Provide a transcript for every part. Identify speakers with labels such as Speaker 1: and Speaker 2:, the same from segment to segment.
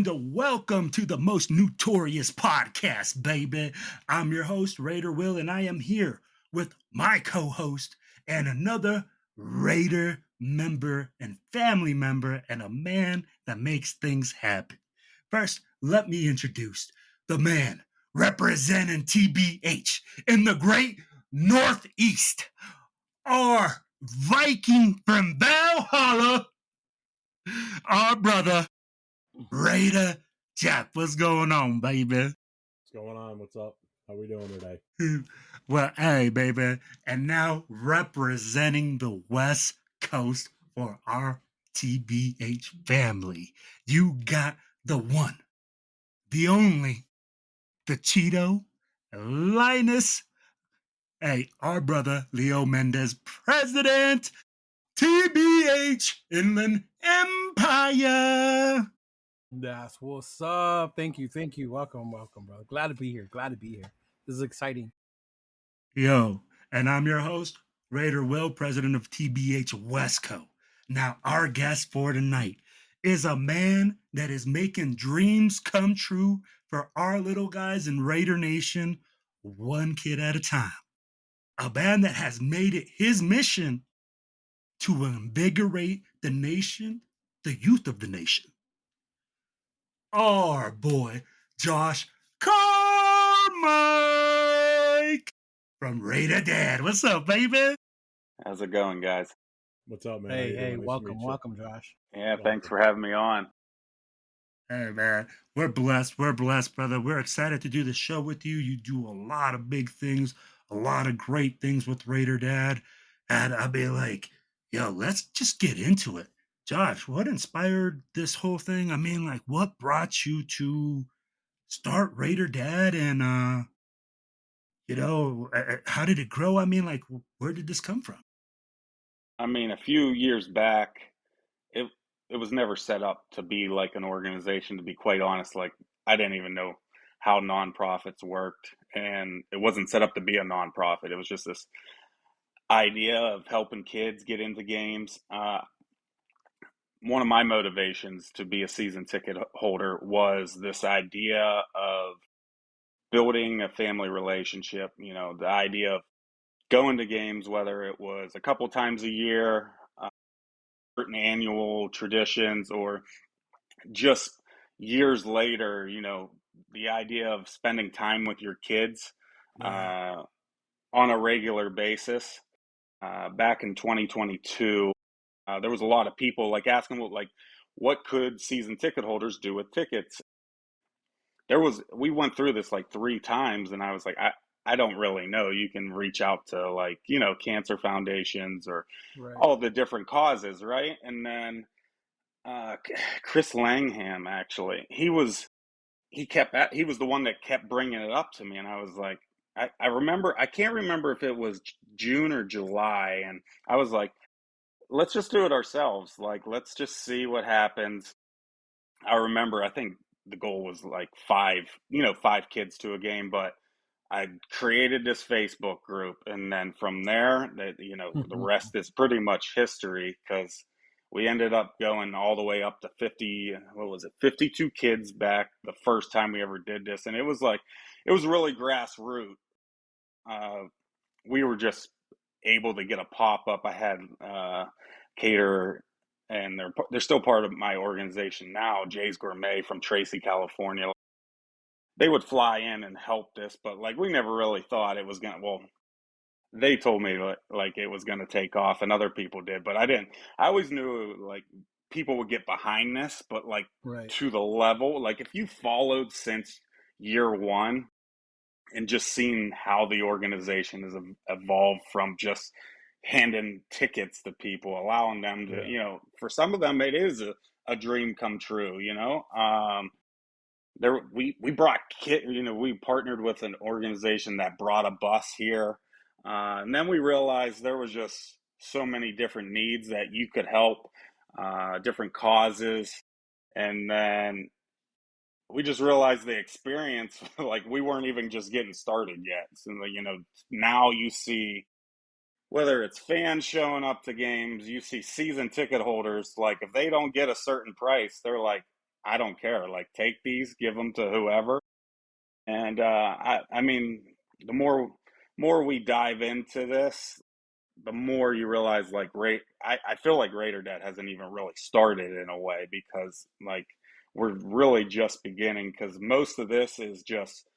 Speaker 1: and welcome to the most notorious podcast, baby. I'm your host, Raider Will, and I am here with my co-host and another Raider member and family member and a man that makes things happen. First, let me introduce the man representing TBH in the great Northeast, our Viking from Valhalla, our brother, Raider Jack. What's going on, baby?
Speaker 2: What's going on? What's up? How we doing today?
Speaker 1: Well, hey, baby. And now representing the West Coast for our TBH family, you got the one, the only, the Cheeto, Linus. Hey, our brother, Leo Mendez, president, TBH Inland Empire.
Speaker 3: That's what's up. Thank you. Welcome, bro. Glad to be here. This is exciting.
Speaker 1: Yo, and I'm your host, Raider Will, president of TBH Westco. Now, our guest for tonight is a man that is making dreams come true for our little guys in Raider Nation, one kid at a time. A man that has made it his mission to invigorate the nation, the youth of the nation. Our boy, Josh Carmich from Raider Dad. What's up, baby?
Speaker 4: How's it going, guys?
Speaker 2: What's up, man? How you
Speaker 3: Hey,
Speaker 2: doing? Nice to
Speaker 3: welcome,
Speaker 2: meet you.
Speaker 3: welcome, Josh.
Speaker 4: Yeah, thanks for having me on.
Speaker 1: Hey, man, we're blessed, brother. We're excited to do the show with you. You do a lot of big things, a lot of great things with Raider Dad. And I'll be like, yo, let's just get into it. Josh, what inspired this whole thing? I mean, like, what brought you to start Raider Dad? And, how did it grow? I mean, like, where did this come from?
Speaker 4: I mean, a few years back, it was never set up to be like an organization, to be quite honest. Like, I didn't even know how nonprofits worked, and it wasn't set up to be a nonprofit. It was just this idea of helping kids get into games. One of my motivations to be a season ticket holder was this idea of building a family relationship, the idea of going to games, whether it was a couple times a year, certain annual traditions, or just years later, the idea of spending time with your kids on a regular basis. Back in 2022, there was a lot of people like asking, what could season ticket holders do with tickets? We went through this like 3 times, and I was like, I don't really know. You can reach out to cancer foundations or all the different causes, right? And then Chris Langham, actually, he was the one that kept bringing it up to me, and I was like, I remember, I can't remember if it was June or July, and I was like, let's just do it ourselves. Like, let's just see what happens. I remember, I think the goal was like 5 kids to a game, but I created this Facebook group, and then from there, the rest is pretty much history, because we ended up going all the way up to 52 kids back the first time we ever did this, and it was really grassroots. We were just able to get a pop-up. I had caterer, and they're still part of my organization now, Jay's Gourmet from Tracy, California. They would fly in and help this, but we never really thought it was going to, well, they told me like it was going to take off, and other people did, but I didn't. I always knew people would get behind this, but to the level, if you followed since year one and just seen how the organization has evolved from just handing tickets to people, allowing them to, for some of them, it is a dream come true, we brought we partnered with an organization that brought a bus here, and then we realized there was just so many different needs that you could help, different causes, and then we just realized the experience, we weren't even just getting started yet. So now you see, whether it's fans showing up to games, you see season ticket holders, if they don't get a certain price, they're like, I don't care. Like, take these, give them to whoever. And I mean, the more we dive into this, the more you realize like I feel like Raider Dad hasn't even really started in a way, because like we're really just beginning, because most of this is just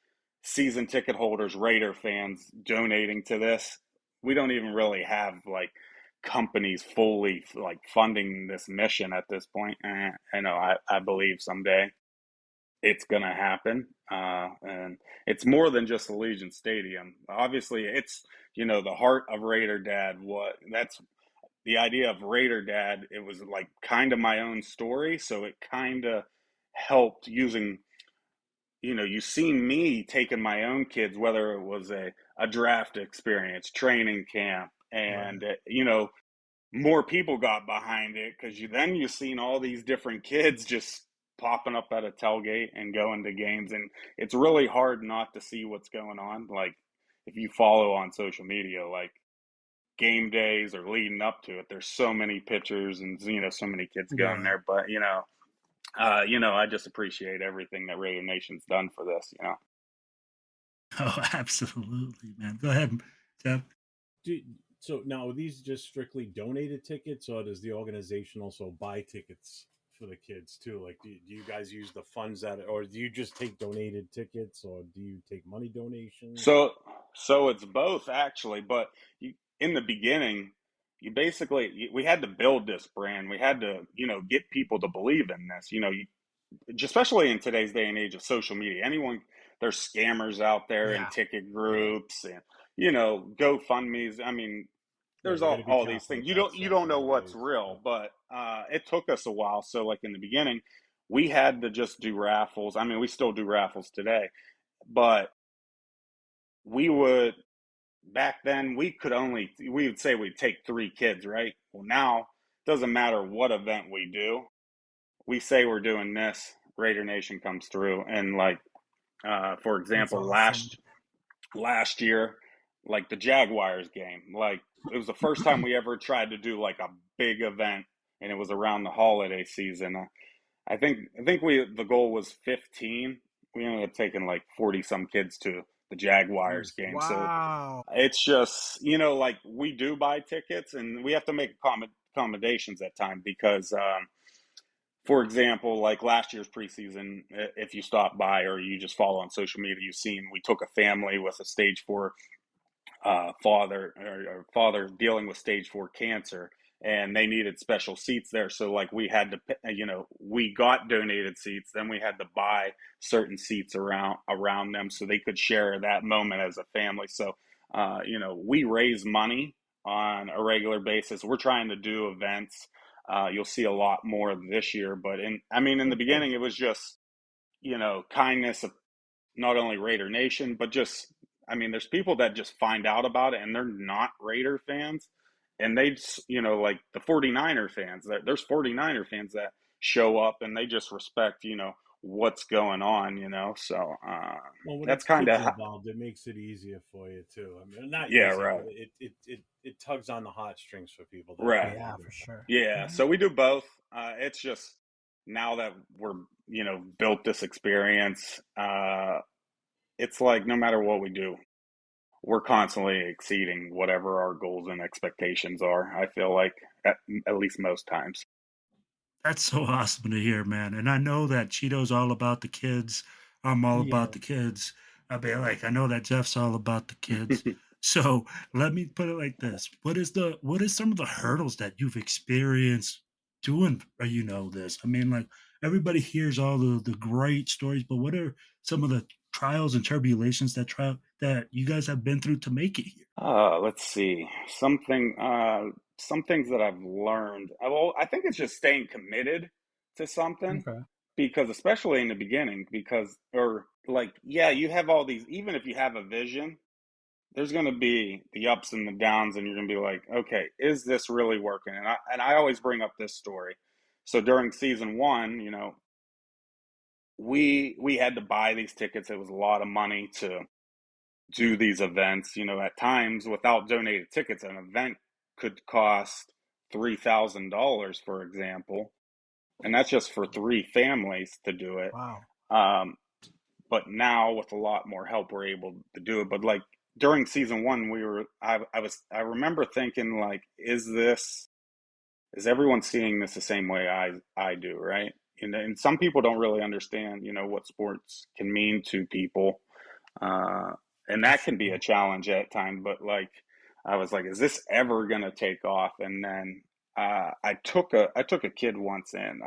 Speaker 4: season ticket holders, Raider fans donating to this. We don't even really have like companies fully like funding this mission at this point. I know I believe someday it's gonna happen. And it's more than just Allegiant Stadium. Obviously, it's, the heart of Raider Dad. That's the idea of Raider Dad. It was like kind of my own story, so it kind of helped using. You see me taking my own kids, whether it was a draft experience, training camp,
Speaker 3: Right.
Speaker 4: and more people got behind it, because you've seen all these different kids just popping up at a tailgate and going to games, and it's really hard not to see what's going on. Like, if you follow on social media, like game days or leading up to it, there's so many pictures and so many kids going
Speaker 3: Yeah.
Speaker 4: there. But I just appreciate everything that Raider Nation's done for this.
Speaker 1: Oh, absolutely, man. Go ahead, Jeff.
Speaker 2: So now, are these just strictly donated tickets, or does the organization also buy tickets for the kids too? Like, do you guys use the funds or do you just take donated tickets, or do you take money donations?
Speaker 4: So it's both actually, but in the beginning, we had to build this brand. We had to, get people to believe in this. Especially in today's day and age of social media. There's scammers out there and
Speaker 3: Yeah.
Speaker 4: ticket
Speaker 2: Right.
Speaker 4: groups and GoFundMe's. I mean,
Speaker 2: Yeah,
Speaker 4: there's
Speaker 2: you got to be
Speaker 4: all these
Speaker 2: careful
Speaker 4: things.
Speaker 2: with
Speaker 4: You
Speaker 2: that
Speaker 4: don't you
Speaker 2: stuff
Speaker 4: don't know what's
Speaker 2: nowadays.
Speaker 4: real,
Speaker 2: Yeah.
Speaker 4: but it took us a while. So like in the beginning, we had to just do raffles. I mean, we still do raffles today, but we would back then we would say we'd take 3 kids, right? Well, now it doesn't matter what event we do. We say we're doing this, Raider Nation comes through, and like for
Speaker 3: That's
Speaker 4: example,
Speaker 3: awesome.
Speaker 4: last year, like the Jaguars game, like it was the first time we ever tried to do like a big event, and it was around the holiday season. I think the goal was 15. We ended up taking like 40 some kids to the Jaguars
Speaker 2: Jeez.
Speaker 4: game. So
Speaker 3: Wow.
Speaker 4: it's just, like we do buy tickets, and we have to make accommodations at time, because for example, like last year's preseason, if you stop by or you just follow on social media, you've seen we took a family with a stage 4 father dealing with stage 4 cancer, and they needed special seats there. So like we had to, we got donated seats, then we had to buy certain seats around them so they could share that moment as a family. So we raise money on a regular basis. We're trying to do events. You'll see a lot more this year, but in the
Speaker 3: Oh, cool.
Speaker 4: beginning, it was just kindness of not only Raider Nation, but just, there's people that just find out about it and they're not Raider fans. And they just, like the 49er fans, there's 49er fans that show up and they just respect, what's going on. So
Speaker 2: Well, when
Speaker 4: that's
Speaker 2: it's
Speaker 4: kind
Speaker 2: kids
Speaker 4: of,
Speaker 2: involved, it makes it easier for you too. I mean, not
Speaker 4: yeah,
Speaker 2: easier,
Speaker 4: right.
Speaker 2: but it tugs on the heartstrings for people,
Speaker 4: Right.
Speaker 2: definitely.
Speaker 3: Yeah, for sure.
Speaker 4: Yeah.
Speaker 3: Mhm.
Speaker 4: So we do both. It's just now that we're, built this experience, it's like no matter what we do, we're constantly exceeding whatever our goals and expectations are. I feel like at least most times.
Speaker 1: That's so awesome to hear, man. And I know that Cheeto's all about the kids. I'm all about
Speaker 3: Yeah.
Speaker 1: the kids. I know that Jeff's all about the kids. So let me put it like this: what is some of the hurdles that you've experienced doing? This. Like everybody hears all the great stories, but what are some of the trials and tribulations that you guys have been through to make it here?
Speaker 4: Let's see. Some things that I've learned. I think it's just staying committed to something,
Speaker 3: Okay.
Speaker 4: because especially in the beginning, or like, yeah, you have all these, even if you have a vision, there's going to be the ups and the downs, and you're going to be like, okay, is this really working? And I always bring up this story. So during season 1, we had to buy these tickets. It was a lot of money to do these events. At times, without donated tickets, an event could cost $3,000, for example. and that's just for 3 families to do it.
Speaker 3: Wow.
Speaker 4: But now with a lot more help, we're able to do it. But like during season 1, I remember thinking like, is everyone seeing this the same way I do, right? And some people don't really understand, what sports can mean to people, and that can be a challenge at times. But like, I was like, is this ever gonna take off? And then I took a kid once in.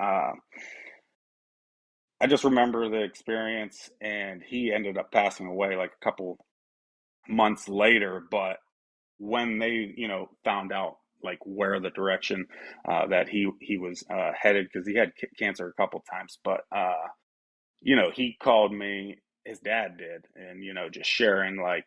Speaker 4: I just remember the experience, and he ended up passing away like a couple months later. But when they, found out like where the direction that he was headed, because he had cancer a couple times, but he called me, his dad did, and just sharing like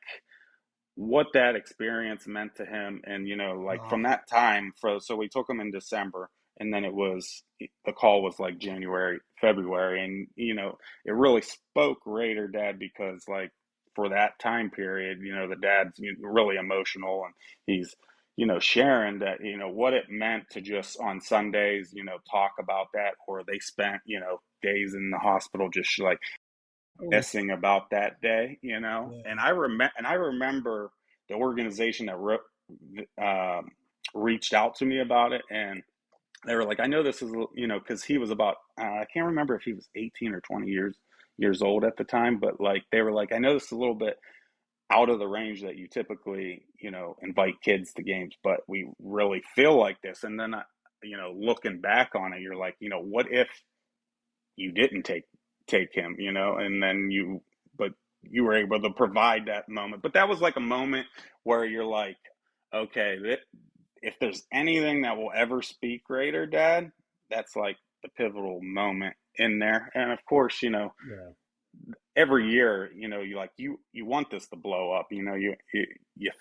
Speaker 4: what that experience meant to him. And like
Speaker 3: Wow.
Speaker 4: from that time, so we took him in December, and then the call was like January, February, and it really spoke Raider Dad, because like for that time period, the dad's really emotional, and he's sharing that, what it meant to just on Sundays, talk about that, or they spent, days in the hospital just like
Speaker 3: Oh,
Speaker 4: missing about that day,
Speaker 3: yeah.
Speaker 4: and I remember the organization that reached out to me about it, and they were like, I know this is, because he was about, I can't remember if he was 18 or 20 years old at the time, but like they were like, I know this is a little bit out of the range that you typically, invite kids to games, but we really feel like this. And then, looking back on it, you're like, what if you didn't take him, and then but you were able to provide that moment. But that was like a moment where you're like, okay, if there's anything that will ever speak Raider Dad, that's like the pivotal moment in there. And of course,
Speaker 2: Yeah.
Speaker 4: every year, you want this to blow up. You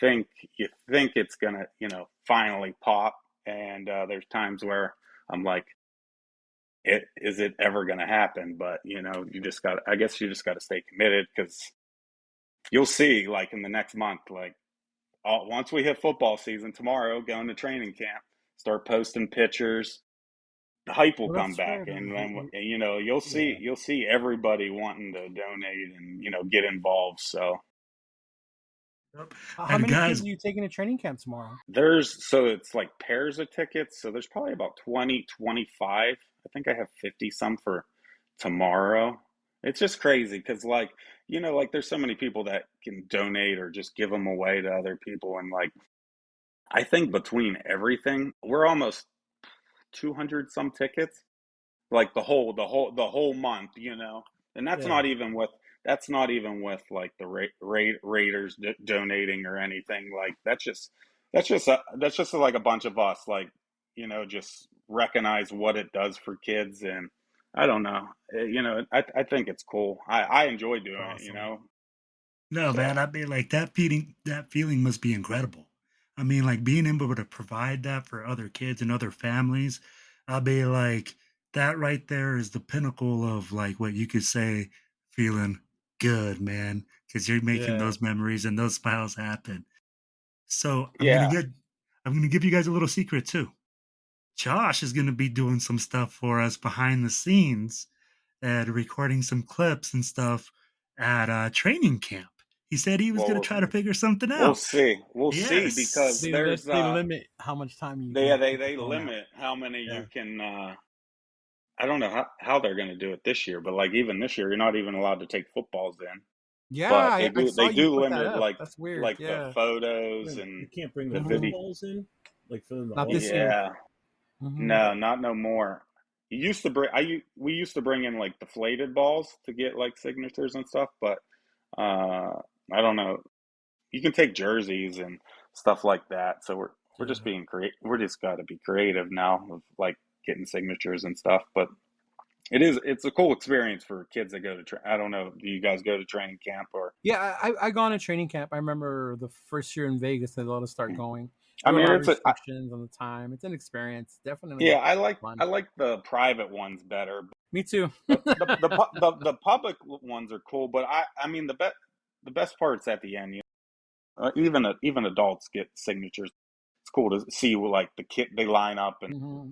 Speaker 4: think it's gonna, finally pop. And there's times where I'm like, is it ever going to happen? But I guess you just got to stay committed, because you'll see, like in the next month, like once we hit football season tomorrow, going to training camp, start posting pictures, the hype will
Speaker 3: Well,
Speaker 4: come
Speaker 3: that's
Speaker 4: back,
Speaker 3: fair.
Speaker 4: and then you'll see
Speaker 2: Yeah.
Speaker 4: everybody wanting to donate and get involved. So
Speaker 1: Yep.
Speaker 3: How
Speaker 1: And
Speaker 3: many kids
Speaker 1: guys,
Speaker 3: are you taking to training camp tomorrow?
Speaker 4: it's like pairs of tickets, so there's probably about 20, 25. I think I have 50 some for tomorrow. It's just crazy, because like like there's so many people that can donate or just give them away to other people, and like I think between everything, we're almost 200 some tickets, like the whole month, and
Speaker 3: Yeah.
Speaker 4: that's not even with like the Raiders donating or anything. Like that's just like a bunch of us, like just recognize what it does for kids. And I don't know, I think it's cool. I enjoy doing it,
Speaker 3: Awesome.
Speaker 1: no,
Speaker 4: so
Speaker 1: man, I mean, like that feeling must be incredible. I mean, like being able to provide that for other kids and other families, I be like, that right there is the pinnacle of like what you could say feeling good, man, because you're making
Speaker 3: Yeah.
Speaker 1: those memories and those smiles happen. So
Speaker 4: yeah.
Speaker 1: I'm gonna give you guys a little secret too. Josh is gonna be doing some stuff for us behind the scenes and recording some clips and stuff at training camp. He said he was gonna
Speaker 4: Well,
Speaker 1: try to figure something
Speaker 4: we'll
Speaker 1: out.
Speaker 4: see. We'll see, because
Speaker 1: Yes.
Speaker 3: They limit how much time you
Speaker 4: they
Speaker 3: can
Speaker 4: they
Speaker 3: put your
Speaker 4: they
Speaker 3: phone out.
Speaker 4: limit how many
Speaker 3: Yeah.
Speaker 4: you can. I don't know how they're going to do it this year, but like even this year, you're not even allowed to take footballs in.
Speaker 3: Yeah,
Speaker 4: But they
Speaker 3: I
Speaker 4: do
Speaker 3: saw
Speaker 4: they
Speaker 3: you
Speaker 4: do
Speaker 3: put that
Speaker 4: limit
Speaker 3: up.
Speaker 4: like
Speaker 3: That's weird.
Speaker 4: the
Speaker 3: Yeah.
Speaker 4: photos
Speaker 2: You
Speaker 4: and
Speaker 2: can't bring the
Speaker 4: the
Speaker 3: Hmm.
Speaker 4: video.
Speaker 2: footballs in, like for them to
Speaker 3: Not
Speaker 2: hold.
Speaker 3: this year.
Speaker 4: Yeah,
Speaker 3: Hmm.
Speaker 4: no, not no more. You used to bring we used to bring in like deflated balls to get like signatures and stuff, but uh, I don't know. You can take jerseys and stuff like that. So we're just
Speaker 3: Yeah.
Speaker 4: being we're just got to be creative now of like getting signatures and stuff. But it's a cool experience for kids that go to I don't know, do you guys go to training camp or
Speaker 3: Yeah, I gone to training camp. I remember the first year in Vegas they let us start going.
Speaker 4: I
Speaker 3: There were a
Speaker 4: mean
Speaker 3: lot of
Speaker 4: it's
Speaker 3: restrictions on the time. It's an experience.
Speaker 4: yeah,
Speaker 3: Definitely
Speaker 4: I
Speaker 3: fun.
Speaker 4: like the private ones better.
Speaker 3: Me too.
Speaker 4: The public ones are cool, but I mean the best part's at the end. Even adults get signatures. It's cool to see like the kid they line up and
Speaker 3: Hmm.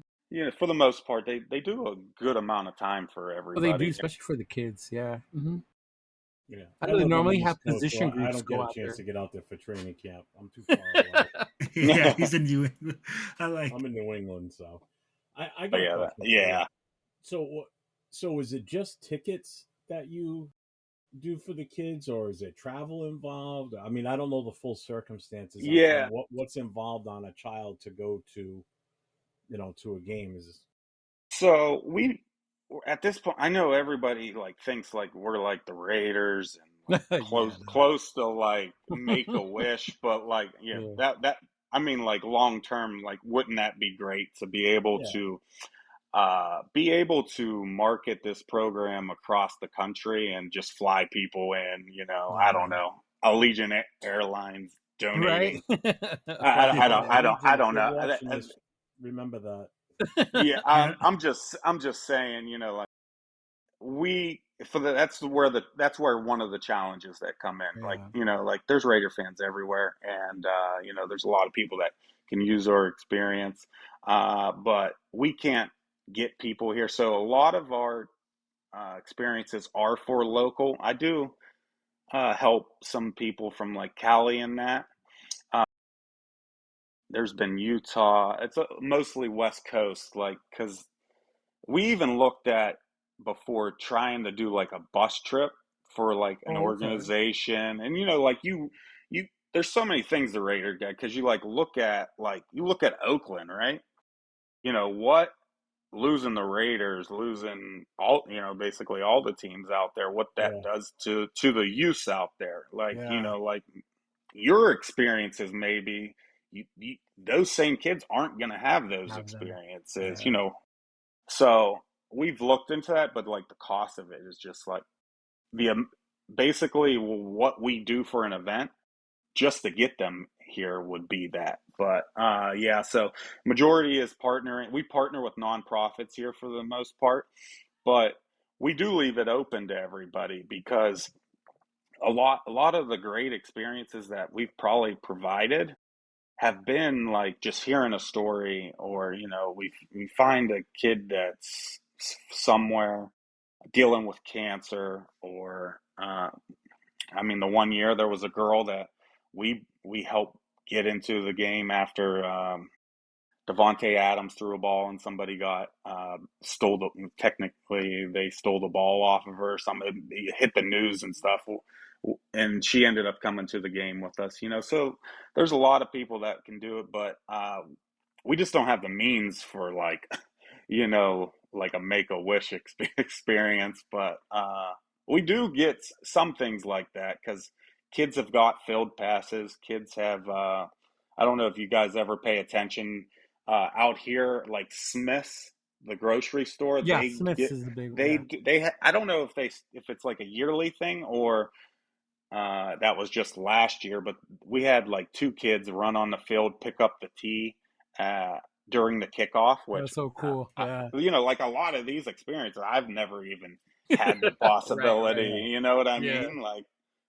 Speaker 4: for the most part, they do a good amount of time for
Speaker 3: Well, they do,
Speaker 4: everybody.
Speaker 3: especially for the kids. Yeah.
Speaker 2: Yeah,
Speaker 3: I
Speaker 2: I
Speaker 3: know they
Speaker 2: live on the
Speaker 3: normally
Speaker 2: East
Speaker 3: have
Speaker 2: Coast, so
Speaker 3: position
Speaker 2: I
Speaker 3: groups
Speaker 2: don't get
Speaker 3: go
Speaker 2: a
Speaker 3: out
Speaker 2: chance
Speaker 3: there.
Speaker 2: to get out there for training camp. I'm too far away.
Speaker 1: Yeah, he's in New England. I
Speaker 2: I'm
Speaker 1: like.
Speaker 2: in New England, so I
Speaker 4: Oh
Speaker 2: got a
Speaker 4: yeah,
Speaker 2: question for you.
Speaker 4: yeah.
Speaker 2: So, so is it just tickets that you do for the kids, or is it travel involved? I mean, I don't know the full circumstances on
Speaker 4: Yeah.
Speaker 2: what's involved on a child to go to, to a game. Is
Speaker 4: So we at this point, I know everybody like thinks like we're like the Raiders and like
Speaker 3: Yeah.
Speaker 4: close to like Make a Wish, but like
Speaker 3: Yeah.
Speaker 4: that I mean like long term, like wouldn't that be great to
Speaker 2: yeah,
Speaker 4: be able to market this program across the country and just fly people in, I don't
Speaker 3: Yeah.
Speaker 4: know, Allegiant Airlines
Speaker 3: Right.
Speaker 4: donating.
Speaker 3: Fly
Speaker 4: I
Speaker 2: Allegiant, if
Speaker 4: don't
Speaker 2: you're
Speaker 4: know.
Speaker 2: watching this, remember that.
Speaker 4: Yeah,
Speaker 1: Yeah,
Speaker 4: I'm just saying, like we for the that's where one of the challenges that come in. Like,
Speaker 3: Yeah.
Speaker 4: like there's Raider fans everywhere, and there's a lot of people that can use our experience, but we can't get people here. So a lot of our experiences are for local. I do help some people from like Cali and that. Uh, there's been Utah. It's mostly West Coast, like because we even looked at before trying to do like a bus trip for like an
Speaker 3: Oh, okay.
Speaker 4: organization, and like you there's so many things the Raider get because you look at Oakland, right? What losing the Raiders, losing all basically all the teams out there, what that
Speaker 2: Yeah,
Speaker 4: does to the youth out there, like
Speaker 3: Yeah.
Speaker 4: like your experiences maybe. Those same kids aren't going to have those
Speaker 3: Have them.
Speaker 4: experiences,
Speaker 3: Yeah.
Speaker 4: so we've looked into that, but like the cost of it is just like the basically what we do for an event just to get them here would be that. But yeah, so majority is partnering. We partner with nonprofits here for the most part, but we do leave it open to everybody because a lot of the great experiences that we've probably provided have been like just hearing a story, or we find a kid that's somewhere dealing with cancer, or I mean the one year there was a girl that we helped get into the game after Devontae Adams threw a ball and somebody got technically they stole the ball off of her. Somebody hit the news and stuff, and she ended up coming to the game with us. So there's a lot of people that can do it, but we just don't have the means for like like a make a wish experience. But we do get some things like that because kids have got field passes. Kids have. I don't know if you guys ever pay attention out here, like Smith's, the grocery store.
Speaker 3: Yeah.
Speaker 4: They
Speaker 3: Smiths
Speaker 4: get
Speaker 3: is the big.
Speaker 4: they
Speaker 3: Yeah.
Speaker 4: d- they. I don't know if it's like a yearly thing or that was just last year, but we had like two kids run on the field, pick up the tee uh, during the kickoff, which,
Speaker 3: That's so cool. Yeah.
Speaker 4: like a lot of these experiences, I've never even had the
Speaker 3: Right.
Speaker 4: possibility.
Speaker 3: Right.
Speaker 2: yeah.
Speaker 4: You know what I
Speaker 3: Yeah.
Speaker 4: mean? Like,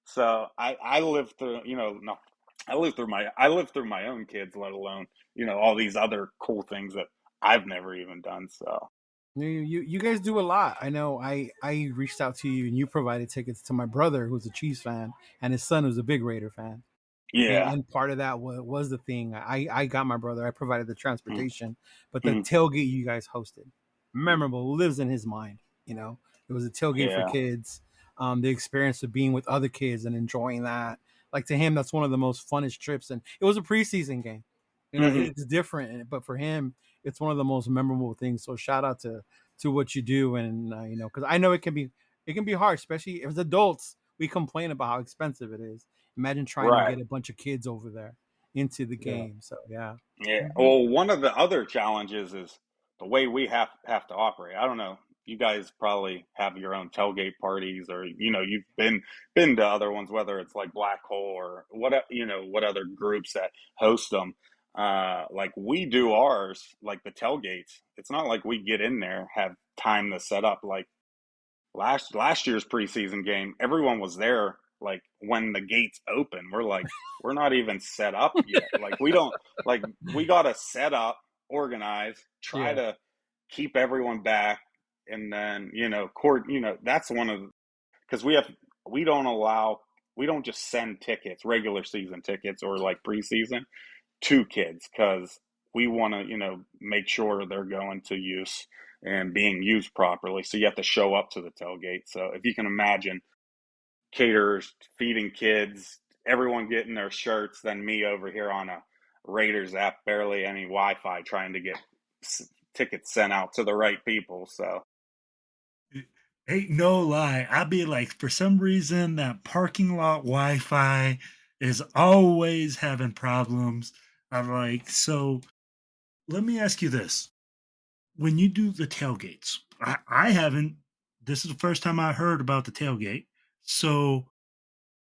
Speaker 4: so I lived through, no, I lived through my own kids, let alone, all these other cool things that I've never even done. So,
Speaker 3: You guys do a lot. I know. I reached out to you and you provided tickets to my brother who's a Chiefs fan and his son who's a big Raider fan.
Speaker 4: yeah.
Speaker 3: And part of that was the thing. I got my brother. I provided the
Speaker 4: Mm,
Speaker 3: transportation, but the
Speaker 4: mm,
Speaker 3: tailgate you guys hosted, memorable, lives in his mind. It was a tailgate for
Speaker 4: yeah.
Speaker 3: kids. The experience of being with other kids and enjoying that. Like to him, that's one of the most funnest trips. And it was a preseason game.
Speaker 4: Hmm.
Speaker 3: It's different, but for him, it's one of the most memorable things. So shout out to what you do, and because I know it can be hard, especially as adults. We complain about how expensive it is. Imagine trying to
Speaker 4: Right.
Speaker 3: get a bunch of kids over there into the
Speaker 2: Yeah.
Speaker 3: game. So yeah.
Speaker 4: Yeah.
Speaker 3: Mhm.
Speaker 4: Well, one of the other challenges is the way we have to operate. I don't know. You guys probably have your own tailgate parties, or you've been to other ones, whether it's like Black Hole or what other groups that host them. Like we do ours, like the tailgates. It's not like we get in there have time to set up. Like last year's preseason game, everyone was there like when the gates open. We're like, we're not even set up yet. Like we don't like we gotta set up, organize, try
Speaker 3: Yeah.
Speaker 4: to keep everyone back, and then that's one of because we don't just send tickets, regular season tickets or like preseason to kids because we want to make sure they're going to use and being used properly. So you have to show up to the tailgate. So if you can imagine caterers feeding kids, everyone getting their shirts, then me over here on a Raiders app, barely any Wi-Fi, trying to get tickets sent out to the right people. So
Speaker 1: Ain't no lie. I be like, for some reason, that parking lot Wi-Fi is always having problems. I'm like, so let me ask you this. When you do the tailgates, I haven't, this is the first time I heard about the tailgate. So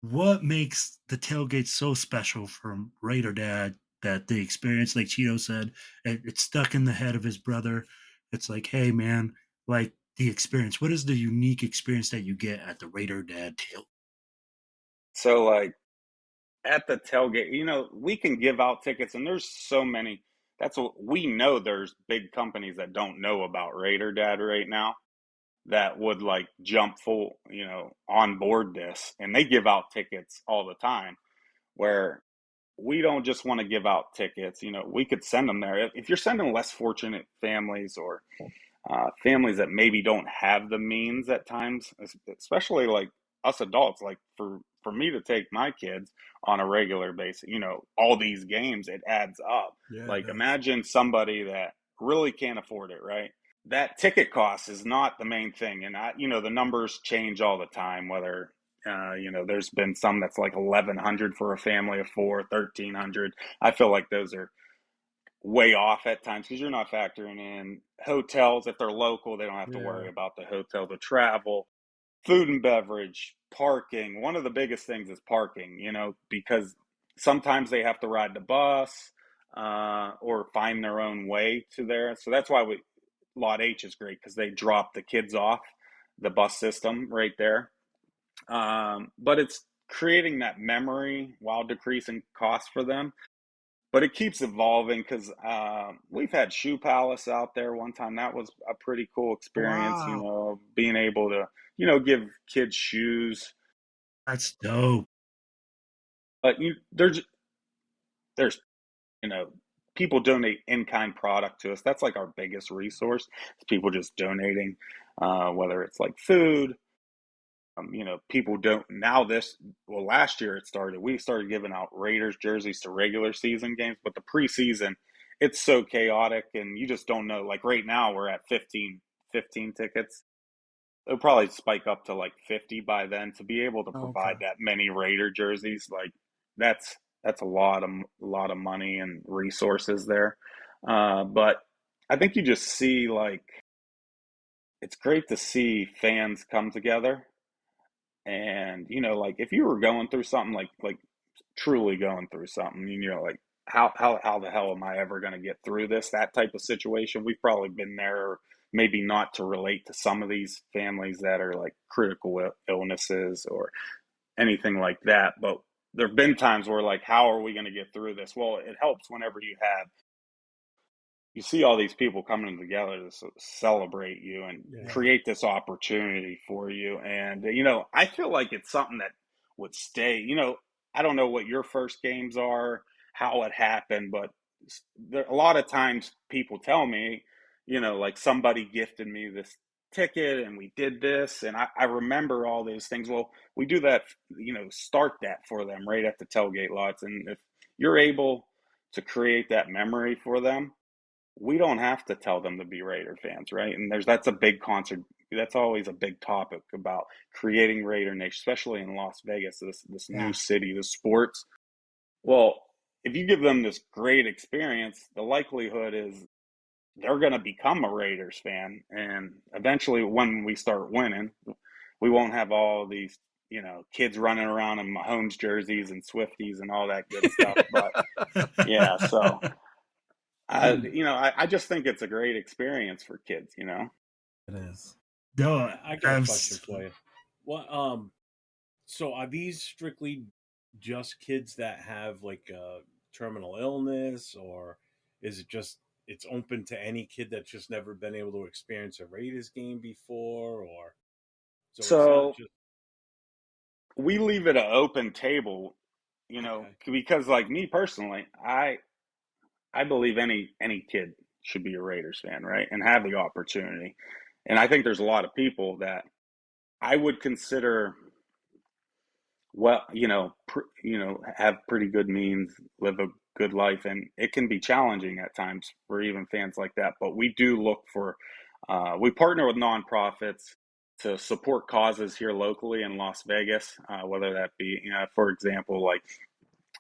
Speaker 1: what makes the tailgate so special from Raider Dad that the experience, like Cheeto said, it's stuck in the head of his brother? It's like, hey, man, like the experience. What is the unique experience that you get at the Raider Dad tail?
Speaker 4: so like at the tailgate, we can give out tickets, and there's so many. That's what we know. There's big companies that don't know about Raider Dad right now that would like jump full, on board this, and they give out tickets all the time. Where we don't just want to give out tickets, we could send them there. If you're sending less fortunate families or families that maybe don't have the means at times, especially like us adults, like for me to take my kids on a regular basis, all these games, it adds up.
Speaker 3: Yeah,
Speaker 4: Like imagine somebody that really can't afford it, right? That ticket cost is not the main thing. And the numbers change all the time, whether, there's been some that's like 1,100 for a family of four, 1,300. I feel like those are way off at times because you're not factoring in hotels. If they're local, they don't have to worry about the hotel, the travel, food and beverage, parking. One of the biggest things is parking, because sometimes they have to ride the bus or find their own way to there. So that's why Lot H is great because they drop the kids off the bus system right there. But it's creating that memory while decreasing costs for them. But it keeps evolving because we've had Shoe Palace out there one time. That was a pretty cool experience,
Speaker 3: wow.
Speaker 4: being able to, give kids shoes.
Speaker 1: That's dope.
Speaker 4: But there's, people donate in-kind product to us. That's like our biggest resource. Is people just donating, whether it's like food. People don't now last year it started. We started giving out Raiders jerseys to regular season games, but the preseason, it's so chaotic and you just don't know. Like right now we're at 15 tickets. It'll probably spike up to like 50 by then to be able to
Speaker 3: Okay.
Speaker 4: provide that many Raider jerseys. Like that's a lot of money and resources there. But I think you just see like it's great to see fans come together. And like if you were going through something like truly going through something, and you're like, how the hell am I ever going to get through this? That type of situation, we've probably been there, or maybe not to relate to some of these families that are like critical illnesses or anything like that. But there have been times where like, how are we going to get through this? Well, it helps whenever you see all these people coming together to celebrate you and create this opportunity for you. And, I feel like it's something that would stay. I don't know what your first games are, how it happened, but a lot of times people tell me, like somebody gifted me this ticket and we did this. And I remember all those things. Well, we do that, start that for them right at the tailgate lots. And if you're able to create that memory for them, we don't have to tell them to be Raider fans, right? And that's a big concert. That's always a big topic about creating Raider Nation, especially in Las Vegas, this new
Speaker 3: Yeah.
Speaker 4: city, the sports. Well, if you give them this great experience, the likelihood is they're going to become a Raiders fan, and eventually, when we start winning, we won't have all these kids running around in Mahomes jerseys and Swifties and all that good stuff. But yeah, so I just think it's a great experience for kids.
Speaker 3: It is.
Speaker 1: No,
Speaker 2: I got a
Speaker 1: I'm
Speaker 2: question for you. What so are these strictly just kids that have like a terminal illness, or is it's open to any kid that's just never been able to experience a Raiders game before, or so it's not
Speaker 4: So
Speaker 2: just
Speaker 4: we leave it an open table,
Speaker 2: okay.
Speaker 4: because like me personally, I believe any kid should be a Raiders fan, right? And have the opportunity. And I think there's a lot of people that I would consider well, have pretty good means, live a good life, and it can be challenging at times for even fans like that. But we do look for, we partner with nonprofits to support causes here locally in Las Vegas, whether that be, for example, like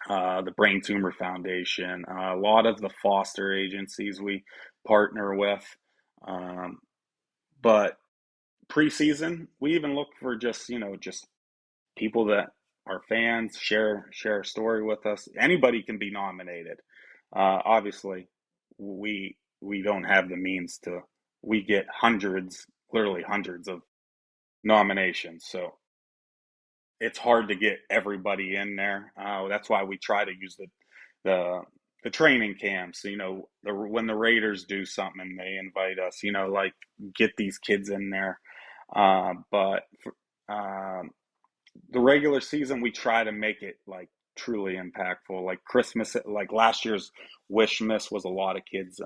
Speaker 4: the Brain Tumor Foundation, a lot of the foster agencies we partner with. Um, but preseason, we even look for just people that are fans share a story with us. Anybody can be nominated. Obviously, we don't have the means to. We get hundreds, literally hundreds of nominations, so it's hard to get everybody in there. That's why we try to use the the training camps. When the Raiders do something and they invite us, like get these kids in there. But the regular season, we try to make it like truly impactful. Like Christmas, like last year's Wish Miss was a lot of kids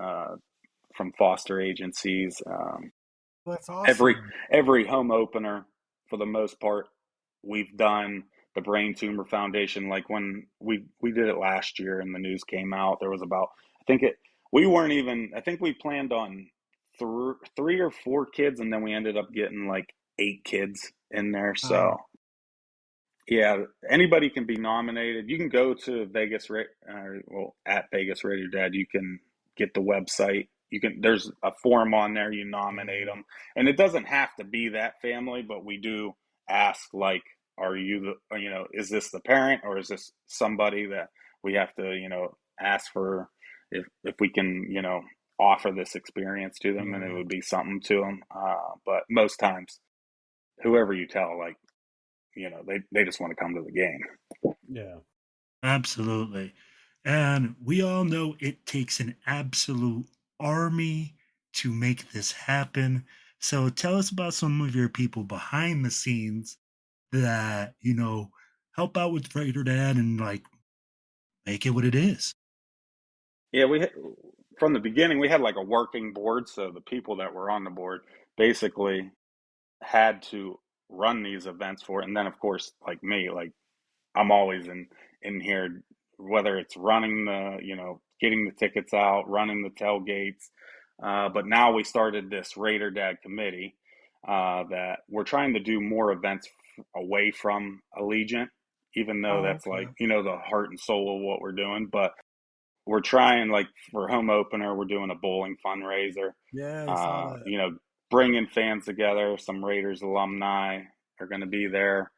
Speaker 4: from foster agencies.
Speaker 3: That's
Speaker 4: Every
Speaker 3: awesome.
Speaker 4: every home opener, for the most part, we've done the Brain Tumor Foundation. Like when we did it last year, and the news came out, there was about I think it we weren't even I think we planned on three or four kids, and then we ended up getting like 8 kids in there. So
Speaker 3: Wow.
Speaker 4: yeah, anybody can be nominated. You can go to at Vegas Raider Dad. You can get the website. There's a form on there. You nominate
Speaker 3: Yeah.
Speaker 4: them, and it doesn't have to be that family, but we do ask like, are is this the parent or is this somebody that we have to, ask for if we can, offer this experience to them, and it
Speaker 3: Yeah.
Speaker 4: would be something to them. But most times, whoever you tell, like they just want to come to the game.
Speaker 2: Yeah.
Speaker 1: Absolutely. And we all know it takes an absolute army to make this happen. So tell us about some of your people behind the scenes that, help out with Raider Dad and like make it what it is.
Speaker 4: Yeah, from the beginning we had like a working board, so the people that were on the board basically had to run these events for it. And then of course, like me, like I'm always in here, whether it's running getting the tickets out, running the tailgates. But now we started this Raider Dad committee that we're trying to do more events away from Allegiant, even though
Speaker 3: Oh,
Speaker 4: that's
Speaker 3: okay.
Speaker 4: like the heart and soul of what we're doing. But we're trying, like for home opener, we're doing a bowling fundraiser.
Speaker 3: Yeah, I saw
Speaker 4: Uh,
Speaker 3: that.
Speaker 4: you know, bringing fans together. Some Raiders alumni are going to be there,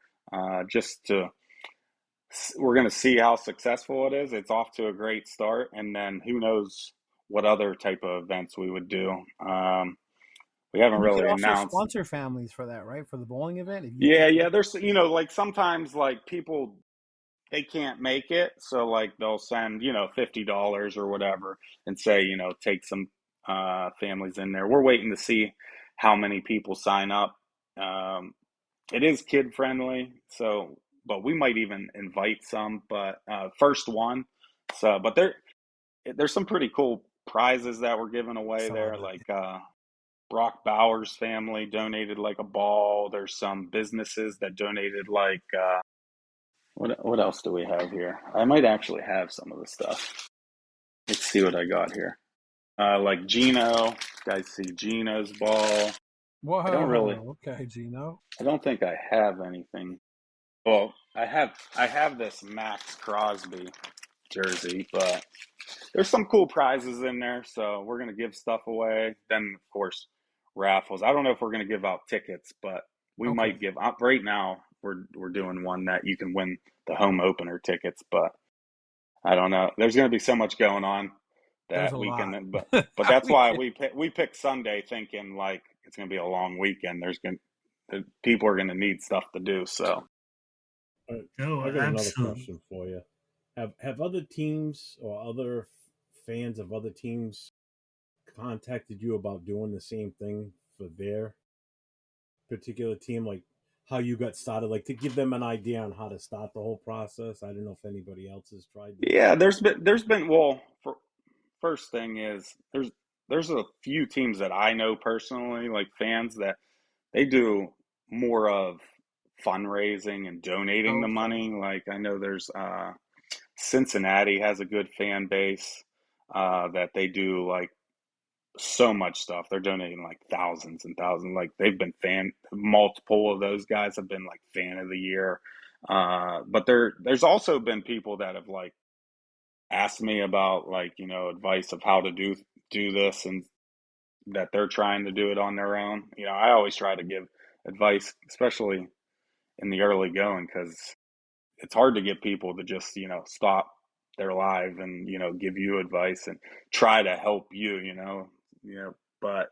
Speaker 4: just to we're going to see how successful it is. It's off to a great start, and then who knows what other type of events we would do. We haven't
Speaker 3: And you could
Speaker 4: really
Speaker 3: also
Speaker 4: announced.
Speaker 3: sponsor families for that, right? For the bowling event, if you
Speaker 4: Yeah,
Speaker 3: could.
Speaker 4: yeah. There's like sometimes like people they can't make it, so like they'll send $50 or whatever, and say take some families in there. We're waiting to see how many people sign up. Um, it is kid friendly, so but we might even invite some. But first one, so but there's some pretty cool prizes that we're giving away
Speaker 3: Saw
Speaker 4: there.
Speaker 3: that.
Speaker 4: Like Brock Bauer's family donated like a ball. There's some businesses that donated like what else do we have here? I might actually have some of the stuff. Let's see what I got here. Like Gino, guys see Gino's ball. I don't really.
Speaker 3: Whoa. Okay, Gino.
Speaker 4: I don't think I have anything. Well, I have this Max Crosby jersey, but there's some cool prizes in there, so we're gonna give stuff away. Then of course raffles. I don't know if we're gonna give out tickets, but we
Speaker 3: Okay.
Speaker 4: might give up right now. We're doing one that you can win the home opener tickets, but I don't know. There's gonna be so much going on
Speaker 3: There's
Speaker 4: that
Speaker 3: a lot.
Speaker 4: weekend, but that's
Speaker 3: We
Speaker 4: why
Speaker 3: can-
Speaker 4: we picked Sunday, thinking like it's gonna be a long weekend. The people are gonna need stuff to do. So
Speaker 1: Oh,
Speaker 2: I got another
Speaker 1: absolutely.
Speaker 2: question for you. Have other teams or other fans of other teams contacted you about doing the same thing for their particular team, like how you got started, like to give them an idea on how to start the whole process? I don't know if anybody else has tried this.
Speaker 4: Yeah, there's been well, for first thing is there's a few teams that I know personally, like fans that they do more of fundraising and donating the
Speaker 3: Okay.
Speaker 4: money. Like I know there's Cincinnati has a good fan base that they do like so much stuff. They're donating like thousands and thousands. Like they've been multiple of those guys have been like fan of the year. But there's also been people that have like asked me about like, advice of how to do this, and that they're trying to do it on their own. I always try to give advice, especially in the early going, because it's hard to get people to just, stop their live and, give you advice and try to help you. But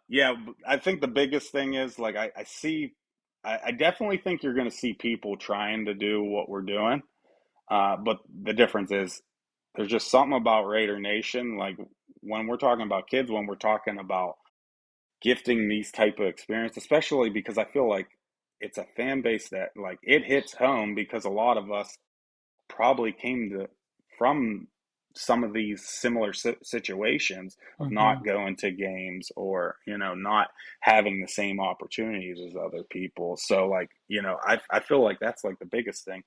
Speaker 4: yeah, I think the biggest thing is like I definitely think you're going to see people trying to do what we're doing. But the difference is there's just something about Raider Nation. Like when we're talking about kids, when we're talking about gifting these type of experience, especially because I feel like it's a fan base that like it hits home, because a lot of us probably came from some of these similar situations of
Speaker 3: Mm-hmm.
Speaker 4: not going to games, or not having the same opportunities as other people. So like I feel like that's like the biggest thing.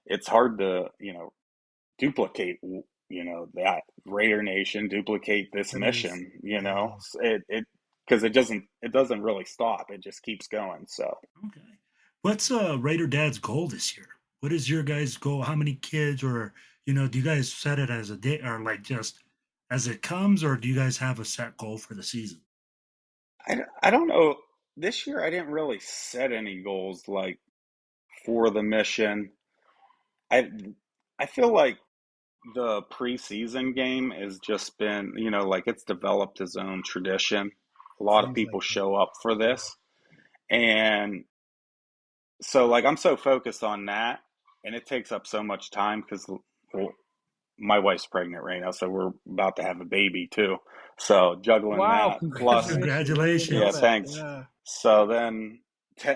Speaker 4: It's hard to duplicate that Raider Nation, duplicate this
Speaker 3: It is.
Speaker 4: mission.
Speaker 3: Yeah.
Speaker 4: It because it doesn't really stop. It just keeps going. So
Speaker 1: Okay. What's Raider Dad's goal this year? What is your guys' goal? How many kids, or do you guys set it as a day, or like just as it comes, or do you guys have a set goal for the season?
Speaker 4: I don't know. This year I didn't really set any goals like for the mission. I I feel like the preseason game has just been, like it's developed its own tradition. A lot of
Speaker 3: Seems like
Speaker 4: people
Speaker 3: it.
Speaker 4: show up for
Speaker 3: Yeah.
Speaker 4: this. And so like I'm so focused on that, and it takes up so much time because well, my wife's pregnant right now, so we're about to have a baby too. So juggling
Speaker 3: Wow,
Speaker 4: that plus,
Speaker 3: congratulations. I didn't know
Speaker 4: yeah,
Speaker 1: Congratulations.
Speaker 3: that.
Speaker 4: thanks.
Speaker 3: Yeah.
Speaker 4: So then,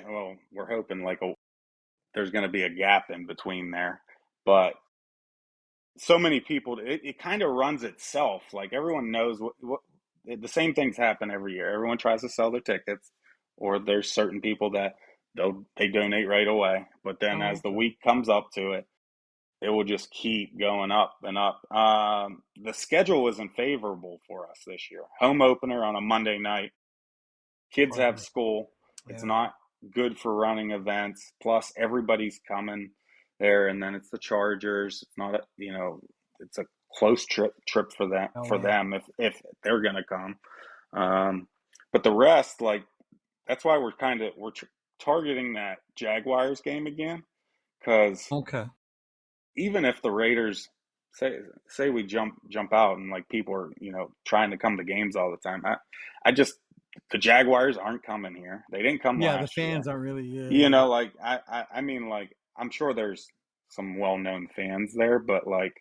Speaker 4: well, we're hoping like there's going to be a gap in between there, but so many people, it kind of runs itself. Like everyone knows what the same things happen every year. Everyone tries to sell their tickets, or there's certain people that they donate right away. But then
Speaker 3: Oh,
Speaker 4: as the
Speaker 3: okay.
Speaker 4: week comes up to it, it will just keep going up and up. The schedule wasn't favorable for us this year. Home opener on a Monday night. Kids have
Speaker 3: Harder.
Speaker 4: school. It's
Speaker 3: Yeah.
Speaker 4: not good for running events. Plus, everybody's coming there, and then it's the Chargers. It's not it's a close trip for them
Speaker 3: Oh yeah.
Speaker 4: if they're gonna come. But the rest, like that's why we're targeting that Jaguars game again, because
Speaker 3: Okay.
Speaker 4: even if the Raiders say we jump out and like people are trying to come to games all the time, I just the Jaguars aren't coming here. They didn't come
Speaker 3: Yeah, the
Speaker 4: last
Speaker 3: fans
Speaker 4: year.
Speaker 3: aren't really. Yeah.
Speaker 4: Like I mean, like I'm sure there's some well-known fans there, but like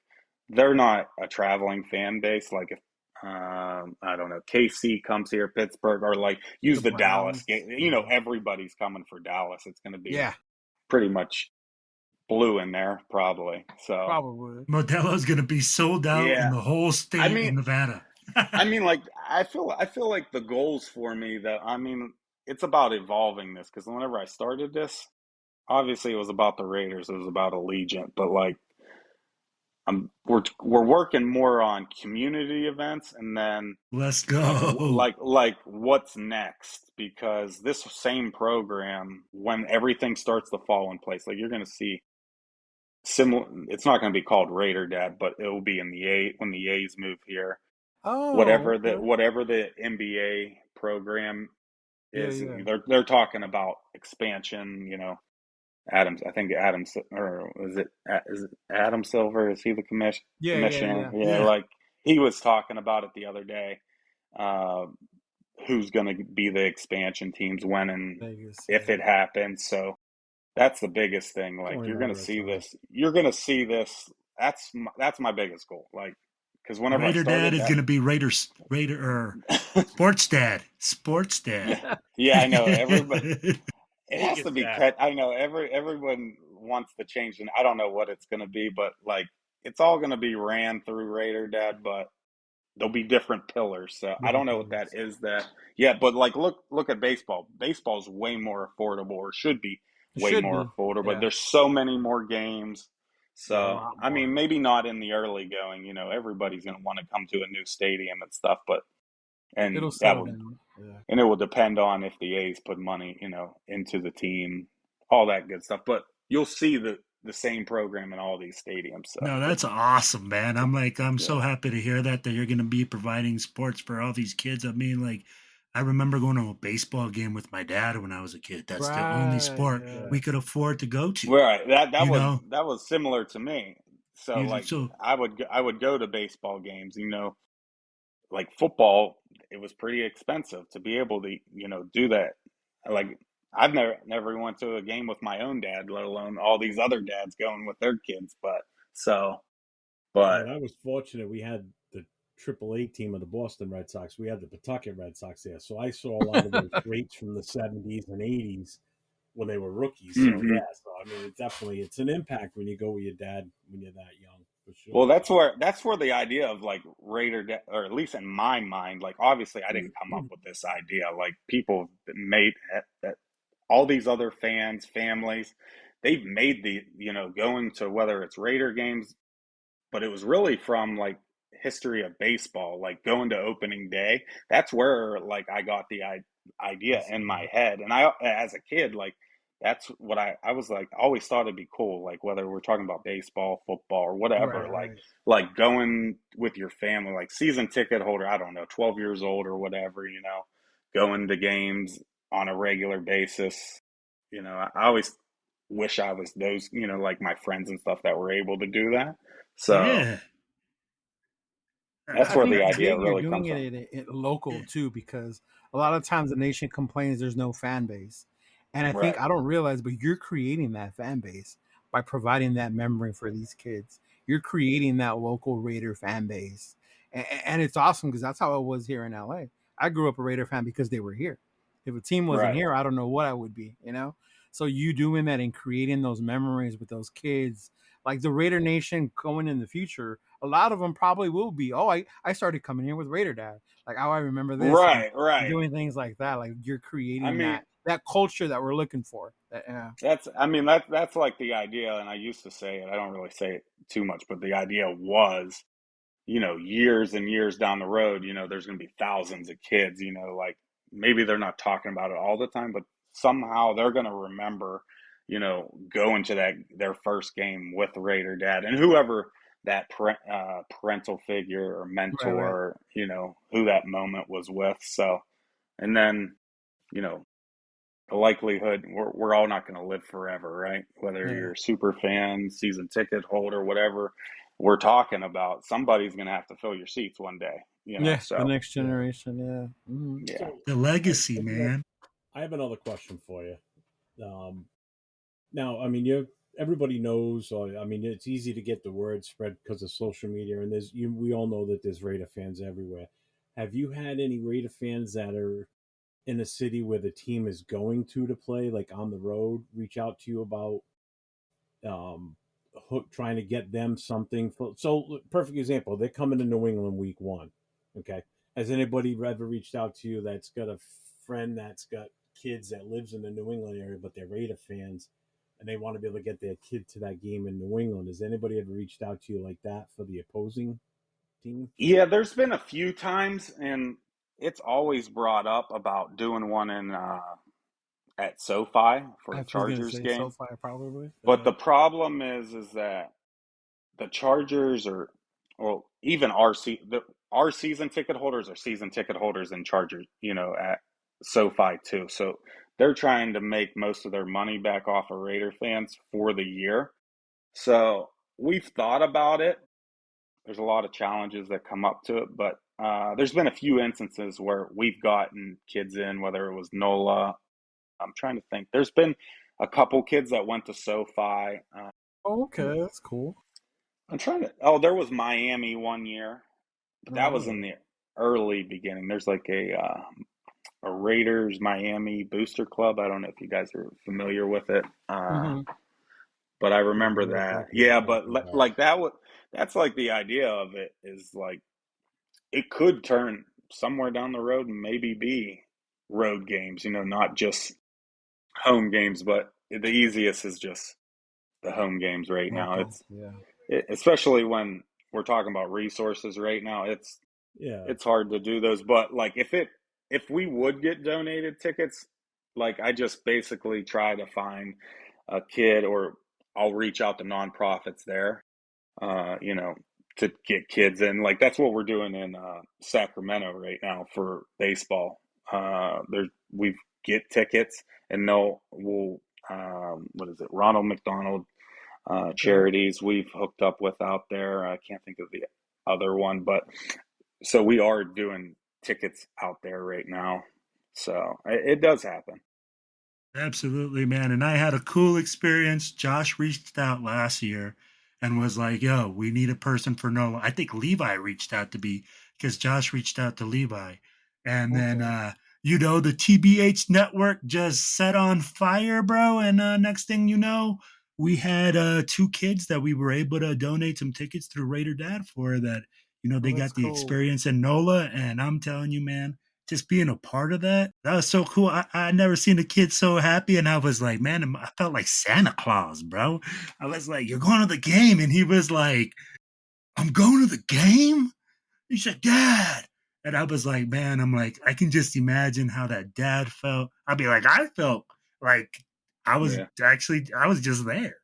Speaker 4: they're not a traveling fan base. Like if I don't know, KC comes here, Pittsburgh, or like
Speaker 3: The
Speaker 4: use the Dallas
Speaker 3: Browns.
Speaker 4: game.
Speaker 3: Yeah.
Speaker 4: Everybody's coming for Dallas. It's going to be
Speaker 3: Yeah.
Speaker 4: pretty much blue in there, probably. So
Speaker 3: Probably.
Speaker 1: Modelo's gonna be sold out in
Speaker 4: yeah,
Speaker 1: the whole
Speaker 4: I
Speaker 1: state
Speaker 4: mean,
Speaker 1: in Nevada.
Speaker 4: like I feel like the goals for me that I mean it's about evolving this, because whenever I started this, obviously it was about the Raiders, it was about Allegiant, but like we're working more on community events, and then
Speaker 1: Let's
Speaker 4: like
Speaker 1: go.
Speaker 4: what's next, because this same program, when everything starts to fall in place, like you're going to see similar. It's not going to be called Raider Dad, but it will be in the A when the A's move here.
Speaker 3: Oh, okay.
Speaker 4: Whatever the NBA program
Speaker 3: Yeah,
Speaker 4: is,
Speaker 3: yeah.
Speaker 4: they're talking about expansion. I think or is it Adam Silver? Is he the
Speaker 3: Yeah, yeah,
Speaker 4: commissioner?
Speaker 3: yeah.
Speaker 4: Yeah,
Speaker 1: Yeah.
Speaker 4: like he was talking about it the other day. Uh, who's going to be the expansion teams when and
Speaker 3: Vegas,
Speaker 4: if
Speaker 3: yeah.
Speaker 4: it happens? So that's the biggest thing.
Speaker 2: It's
Speaker 4: Like
Speaker 2: only a
Speaker 4: you're going to
Speaker 2: matter of
Speaker 4: see
Speaker 2: time.
Speaker 4: this. You're going to see this. That's my biggest goal. Like because whenever I
Speaker 1: Raider Dad
Speaker 4: started
Speaker 1: is
Speaker 4: that,
Speaker 1: going to be Raider or Sports Dad. Sports Dad.
Speaker 4: yeah, yeah, I know everybody. It has to
Speaker 2: Biggest
Speaker 4: be
Speaker 2: dad.
Speaker 4: cut. I know everyone wants to change, and I don't know what it's going to be, but like it's all going to be ran through Raider Dad, but there'll be different pillars. So I don't
Speaker 3: Different
Speaker 4: know what that
Speaker 3: pillars.
Speaker 4: is. That yeah, but like look at baseball. Baseball's way more affordable, or should be
Speaker 3: It
Speaker 4: way
Speaker 3: should
Speaker 4: more
Speaker 3: be.
Speaker 4: affordable. But
Speaker 3: Yeah.
Speaker 4: there's so many more games.
Speaker 2: Yeah, a
Speaker 4: So
Speaker 2: lot
Speaker 4: I
Speaker 2: more.
Speaker 4: mean, maybe not in the early going. Everybody's going to want to come to a new stadium and stuff, but and
Speaker 3: It'll
Speaker 4: that
Speaker 3: settle
Speaker 4: will
Speaker 3: down. Yeah.
Speaker 4: and it will depend on if the A's put money, into the team, all that good stuff. But you'll see the same program in all these stadiums. So
Speaker 1: No, that's awesome, man. I'm so
Speaker 4: yeah,
Speaker 1: happy to hear that you're going to be providing sports for all these kids. I mean, like, I remember going to a baseball game with my dad when I was a kid. That's the only
Speaker 3: Right.
Speaker 1: sport
Speaker 3: Yeah.
Speaker 2: Yeah.
Speaker 1: we could afford to go to.
Speaker 4: right. That
Speaker 1: You
Speaker 4: was
Speaker 1: know,
Speaker 4: that was similar to me. So like
Speaker 1: so
Speaker 4: I would go to baseball games. Like football, it was pretty expensive to be able to do that. Like I've never went to a game with my own dad, let alone all these other dads going with their kids. So
Speaker 2: Yeah,
Speaker 4: but
Speaker 2: and I was fortunate. We had the AAA team of the Boston Red Sox. We had the Pawtucket Red Sox there, so I saw a lot of those greats from the '70s and '80s when they were rookies. So
Speaker 4: mhm.
Speaker 2: yeah, so I mean, it's an impact when you go with your dad when you're that young, for
Speaker 4: Well,
Speaker 2: sure.
Speaker 4: that's where the idea of like or at least in my mind, like obviously I didn't come up with this idea. Like people made that all these other fans, families, they've made the going to whether it's Raider games, but it was really from like history of baseball, like going to opening day. That's where like I got the idea
Speaker 3: That's
Speaker 4: in my head, and I as a kid like that's what I was like. I always thought it'd be cool, like whether we're talking about baseball, football, or whatever,
Speaker 3: right. Right.
Speaker 4: like going with your family, like season ticket holder. I don't know, 12 years old or whatever, going to games on a regular basis. I always wish I was those, like my friends and stuff that were able to do that. So
Speaker 1: yeah.
Speaker 4: that's
Speaker 3: I
Speaker 4: where
Speaker 3: think
Speaker 4: the
Speaker 3: it's
Speaker 4: idea
Speaker 3: big you're
Speaker 4: really
Speaker 3: doing
Speaker 4: comes
Speaker 3: it
Speaker 4: from.
Speaker 3: at local too, because a lot of times the nation complains there's no fan base, and I think
Speaker 4: Right.
Speaker 3: I don't realize, but you're creating that fan base by providing that memory for these kids. You're creating that local Raider fan base, and it's awesome because that's how it was here in LA. I grew up a Raider fan because they were here. If a team wasn't
Speaker 4: Right.
Speaker 3: here, I don't know what I would be. So you doing that and creating those memories with those kids, like the Raider Nation going in the future, a lot of them probably will be. Oh, I started coming here with Raider Dad. Like, oh, I remember this, and
Speaker 4: Right. Right.
Speaker 3: doing things like that. Like you're
Speaker 4: I
Speaker 3: creating
Speaker 4: mean,
Speaker 3: that culture that we're looking for. Yeah.
Speaker 4: that's like the idea, and I used to say it. I don't really say it too much, but the idea was, years and years down the road, there's going to be thousands of kids, like maybe they're not talking about it all the time, but somehow they're going to remember, going to their first game with Raider Dad and whoever that parental figure or
Speaker 3: Right. Right.
Speaker 4: mentor, who that moment was with. So, and then, you know, the likelihood we're all not going to live forever, right? Whether
Speaker 3: Yeah.
Speaker 4: you're a super fan, season ticket holder, whatever we're talking about, somebody's going to have to fill your seats one day,
Speaker 3: Yeah. The
Speaker 4: so
Speaker 3: next
Speaker 2: Yeah.
Speaker 3: generation. Yeah.
Speaker 4: yeah.
Speaker 2: So
Speaker 1: The
Speaker 2: I,
Speaker 1: legacy,
Speaker 2: I do have,
Speaker 1: man.
Speaker 2: I have another question for you. Um, Now, I mean, everybody knows. I mean, it's easy to get the word spread because of social media, and we all know that there's Raider fans everywhere. Have you had any Raider fans that are in a city where the team is going to play, like on the road, reach out to you about um, trying to get them something? So, perfect example, they're coming to New England week one. Okay, has anybody ever reached out to you that's got a friend that's got kids that lives in the New England area, but they're Raider fans, and they want to be able to get their kid to that game in New England? Has anybody ever reached out to you like that for the opposing team?
Speaker 4: Yeah, there's been a few times, and it's always brought up about doing one in at SoFi for
Speaker 3: I
Speaker 4: a
Speaker 3: was gonna
Speaker 4: Chargers
Speaker 3: say
Speaker 4: game.
Speaker 3: SoFi probably.
Speaker 4: But the problem is that the Chargers are, well, even our season ticket holders are season ticket holders in Chargers, at SoFi too. So they're trying to make most of their money back off of Raider fans for the year. So we've thought about it. There's a lot of challenges that come up to it, but there's been a few instances where we've gotten kids in, whether it was NOLA. I'm trying to think. There's been a couple kids that went to SoFi.
Speaker 3: Oh, okay, that's cool.
Speaker 4: I'm trying to. Oh, there was Miami one year. but
Speaker 3: Oh,
Speaker 4: that was in
Speaker 3: really?
Speaker 4: the early beginning. There's like a Raiders Miami booster club. I don't know if you guys are familiar with it.
Speaker 3: Mm-hmm.
Speaker 4: But I
Speaker 2: Yeah,
Speaker 4: remember
Speaker 2: we're
Speaker 4: that.
Speaker 2: briefly
Speaker 4: Yeah, but
Speaker 2: talking about.
Speaker 4: like that would that's like the idea of it is like it could turn somewhere down the road and maybe be road games, not just home games, but the easiest is just the home games right now.
Speaker 3: Local. Yeah.
Speaker 4: Especially when we're talking about resources right now,
Speaker 2: Yeah.
Speaker 4: it's hard to do those. But like if we would get donated tickets, like I just basically try to find a kid, or I'll reach out to nonprofits there, uh, you know, to get kids in. Like that's what we're doing in Sacramento right now for baseball. There we get tickets, and we'll what is it? Ronald McDonald
Speaker 3: Okay.
Speaker 4: charities we've hooked up with out there. I can't think of the other one, but so we are doing tickets out there right now. So it does happen.
Speaker 1: Absolutely, man. And I had a cool experience. Josh reached out last year and was like, yo, we need a person for Nola. I think Levi reached out to be because Josh reached out to Levi. And then,
Speaker 3: Okay.
Speaker 1: the TBH network just set on fire, bro. And next thing you know, we had two kids that we were able to donate some tickets through Raider Dad for that.
Speaker 3: Oh,
Speaker 1: They
Speaker 3: that's
Speaker 1: got the
Speaker 3: cool.
Speaker 1: experience in NOLA. And I'm telling you, man, just being a part of that was so cool. I never seen a kid so happy, and I was like, man, I felt like Santa Claus, bro. I was like, you're going to the game, and he was like, I'm going to the game. He said, Dad, and I was like, man, I'm like, I can just imagine how that dad felt. I'd be like, I felt like
Speaker 4: Yeah.
Speaker 1: I was just there.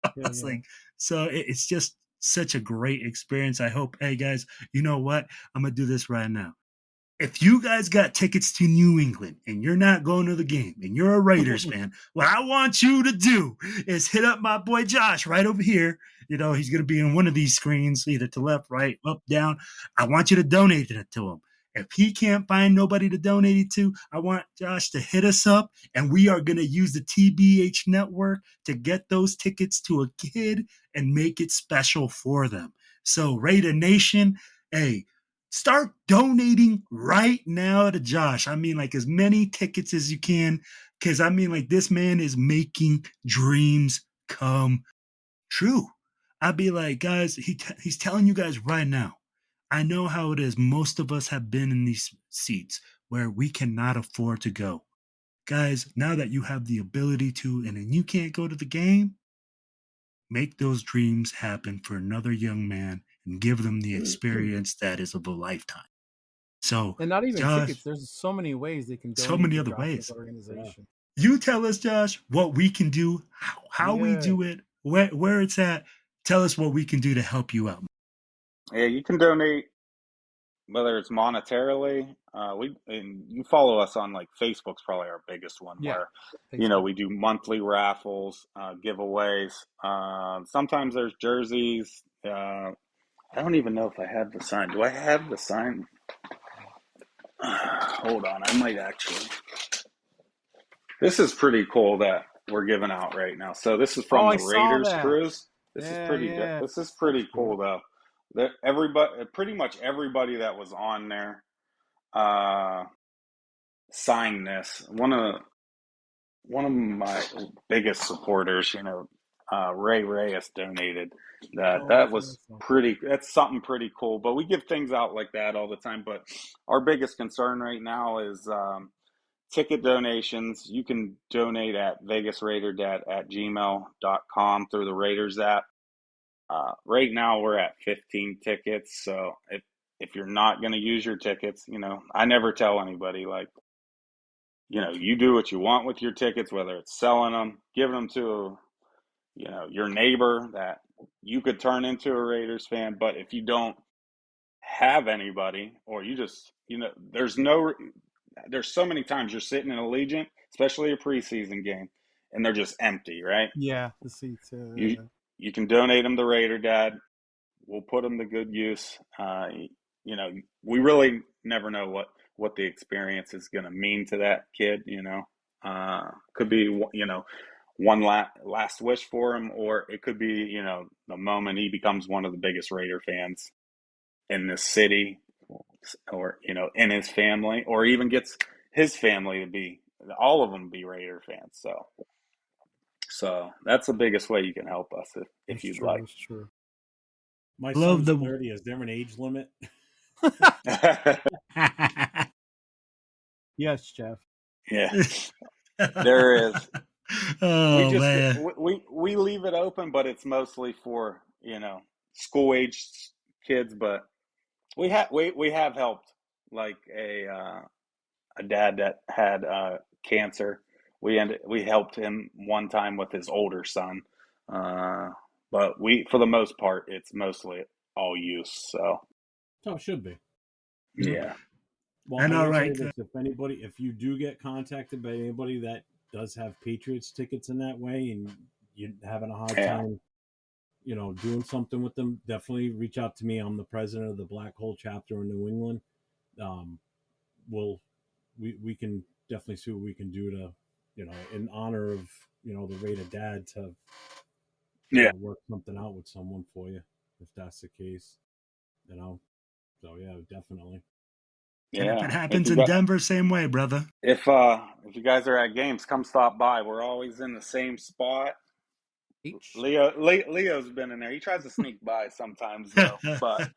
Speaker 1: I
Speaker 3: Yeah,
Speaker 1: was
Speaker 3: yeah.
Speaker 1: like, so it's just such a great experience. I hope, hey guys, you know what? I'm gonna do this right now. If you guys got tickets to New England and you're not going to the game and you're a Raiders fan, what I want you to do is hit up my boy Josh right over here. He's going to be in one of these screens, either to left, right, up, down. I want you to donate it to him. If he can't find nobody to donate it to, I want Josh to hit us up, and we are going to use the TBH network to get those tickets to a kid and make it special for them. So, Raider Nation, hey, start donating right now to Josh. I mean, like as many tickets as you can, because I mean, like this man is making dreams come true. I'd be like, guys, he's telling you guys right now. I know how it is. Most of us have been in these seats where we cannot afford to go. Guys, now that you have the ability to, and then you can't go to the game, make those dreams happen for another young man and give them the experience that is of a lifetime. So,
Speaker 3: And not even tickets.
Speaker 1: Josh,
Speaker 3: There's so many ways they can
Speaker 1: so
Speaker 3: donate
Speaker 1: many
Speaker 3: to
Speaker 1: other
Speaker 3: Josh's
Speaker 1: ways.
Speaker 2: Yeah.
Speaker 3: organization.
Speaker 1: You tell us, Josh, what we can do, how we
Speaker 3: Yeah.
Speaker 1: do it, where it's at. Tell us what we can do to help you out.
Speaker 4: Yeah, you can donate whether it's monetarily. And you follow us on like Facebook's probably our biggest one
Speaker 3: Yeah.
Speaker 4: where
Speaker 3: Facebook.
Speaker 4: we do monthly raffles, giveaways. Sometimes there's jerseys. I don't even know if I have the sign. Do I have the sign? Hold on, I might actually. This is pretty cool that we're giving out right now. So this is
Speaker 3: Oh,
Speaker 4: from
Speaker 3: I
Speaker 4: the
Speaker 3: saw
Speaker 4: Raiders
Speaker 3: that.
Speaker 4: cruise. This is
Speaker 3: Yeah,
Speaker 4: pretty.
Speaker 3: yeah.
Speaker 4: This is
Speaker 3: That's
Speaker 4: pretty
Speaker 3: cool.
Speaker 4: cool though. That everybody, pretty much everybody that was on there, uh, signed this. One of my biggest supporters, Ray Reyes donated that.
Speaker 3: Oh,
Speaker 4: That
Speaker 3: that's
Speaker 4: was
Speaker 3: awesome.
Speaker 4: pretty. That's something pretty cool. But we give things out like that all the time. But our biggest concern right now is ticket donations. You can donate at vegasraiderdad@gmail.com through the Raiders app. Right now we're at 15 tickets. So if you're not going to use your tickets, I never tell anybody like, you do what you want with your tickets, whether it's selling them, giving them to, your neighbor that you could turn into a Raiders fan. But if you don't have anybody, or you just, there's so many times you're sitting in Allegiant, especially a preseason game, and they're just empty, right?
Speaker 3: Yeah, the seats.
Speaker 4: You you can donate them to Raider Dad. We'll put them to good use. You know, we really never know what the experience is going to mean to that kid. Could be one last wish for him, or it could be the moment he becomes one of the biggest Raider fans in the city, or in his family, or even gets his family to be, all of them be Raider fans. So that's the biggest way you can help us if
Speaker 3: It's
Speaker 4: you'd
Speaker 3: true.
Speaker 4: like.
Speaker 3: It's true.
Speaker 2: My
Speaker 1: Love
Speaker 2: son's
Speaker 1: the
Speaker 2: 30. Is there an age limit?
Speaker 3: Yes, Jeff.
Speaker 4: Yeah, there is. We
Speaker 1: Oh
Speaker 4: just
Speaker 1: man.
Speaker 4: we leave it open, but it's mostly for school age kids. But we have helped, like a dad that had cancer. We helped him one time with his older son, but for the most part, it's mostly all use. So
Speaker 2: Oh, it should be.
Speaker 4: yeah,
Speaker 2: Well,
Speaker 1: And
Speaker 2: I
Speaker 1: all
Speaker 2: will say
Speaker 1: right.
Speaker 2: this: if you do get contacted by anybody that does have Patriots tickets in that way, and you're having a hard
Speaker 4: yeah,
Speaker 2: time, doing something with them, definitely reach out to me. I'm the president of the Black Hole chapter in New England. Um, we can definitely see what we can do to, in honor of the Raider dad, to
Speaker 4: yeah,
Speaker 2: work something out with someone for you, if that's the case. You know, so yeah, definitely.
Speaker 1: And if
Speaker 4: yeah.
Speaker 1: it happens in Denver, same way, brother.
Speaker 4: If you guys are at games, come stop by. We're always in the same spot.
Speaker 3: H.
Speaker 4: Leo's been in there. He tries to sneak by sometimes though, but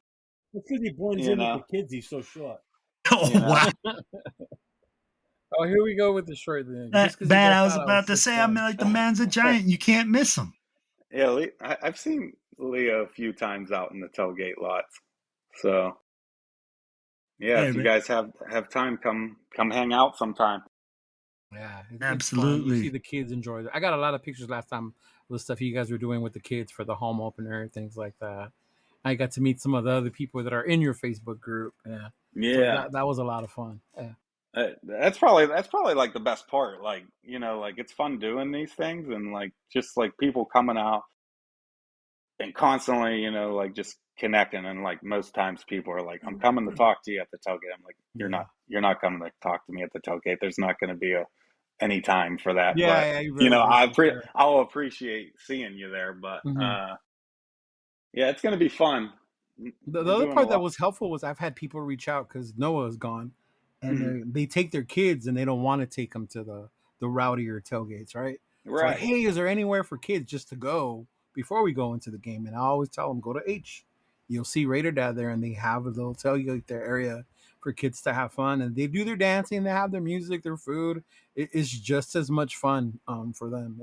Speaker 2: It's because he blends
Speaker 4: you
Speaker 2: in with the
Speaker 4: know,
Speaker 2: kids. He's so short.
Speaker 1: Oh wow.
Speaker 3: Oh, here we go with the short thing.
Speaker 1: That
Speaker 3: Just because you
Speaker 1: bad.
Speaker 3: guys
Speaker 1: I was
Speaker 3: thought I was
Speaker 1: about to say, I
Speaker 3: 6'1".
Speaker 1: mean, like the man's a giant. You can't miss him.
Speaker 4: yeah. I've seen Leo a few times out in the tailgate lots. So yeah,
Speaker 1: Hey,
Speaker 4: if you
Speaker 1: man.
Speaker 4: guys have time, come hang out sometime.
Speaker 3: Yeah, it's fun. You see
Speaker 1: Absolutely.
Speaker 3: the kids enjoy it. I got a lot of pictures last time with stuff you guys were doing with the kids for the home opener, things like that. I got to meet some of the other people that are in your Facebook group. Yeah, so
Speaker 4: Yeah,
Speaker 3: that was a lot of fun. Yeah,
Speaker 4: that's probably like the best part. Like like it's fun doing these things, and like just like people coming out and constantly like just connecting. And like most times people are like, I'm coming to talk to you at the tailgate. I'm like,
Speaker 3: yeah,
Speaker 4: you're not coming to talk to me at the tailgate. There's not going to be any time for that. But
Speaker 3: yeah. You're very busy. Yeah.
Speaker 4: I'll appreciate seeing you there. But
Speaker 3: Mm-hmm.
Speaker 4: yeah, it's going to be fun.
Speaker 3: The
Speaker 4: We're
Speaker 3: other
Speaker 4: doing a
Speaker 3: part that
Speaker 4: lot.
Speaker 3: was helpful was I've had people reach out because Noah is gone, and
Speaker 4: Mhm.
Speaker 3: they take their kids and they don't want to take them to the rowdier tailgates, right? So like,
Speaker 4: Right.
Speaker 3: hey, is there anywhere for kids just to go before we go into the game? And I always tell them, go to H. You'll see Raider Dad there, and they have a little tailgate their area for kids to have fun, and they do their dancing, they have their music, their food. It's just as much fun for them.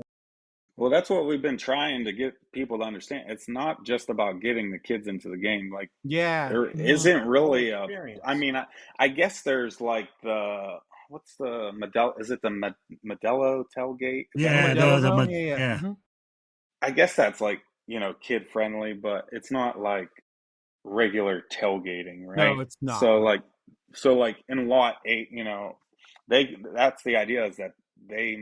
Speaker 4: Well, that's what we've been trying to get people to understand. It's not just about getting the kids into the game. Like
Speaker 3: Yeah.
Speaker 4: there
Speaker 3: Mm-hmm.
Speaker 4: isn't
Speaker 2: The whole
Speaker 4: really I
Speaker 2: experience.
Speaker 4: mean, I guess there's like what's the Modelo? Is it the Modelo tailgate? Is that
Speaker 3: The
Speaker 4: what
Speaker 1: Yeah,
Speaker 4: it
Speaker 3: Modelo
Speaker 4: is?
Speaker 3: Zone. Yeah, yeah.
Speaker 1: yeah.
Speaker 3: Mm-hmm.
Speaker 4: I guess that's like kid friendly, but it's not like regular tailgating,
Speaker 3: No,
Speaker 4: right?
Speaker 3: it's not.
Speaker 4: So
Speaker 3: No.
Speaker 4: like in lot 8, that's the idea, is that they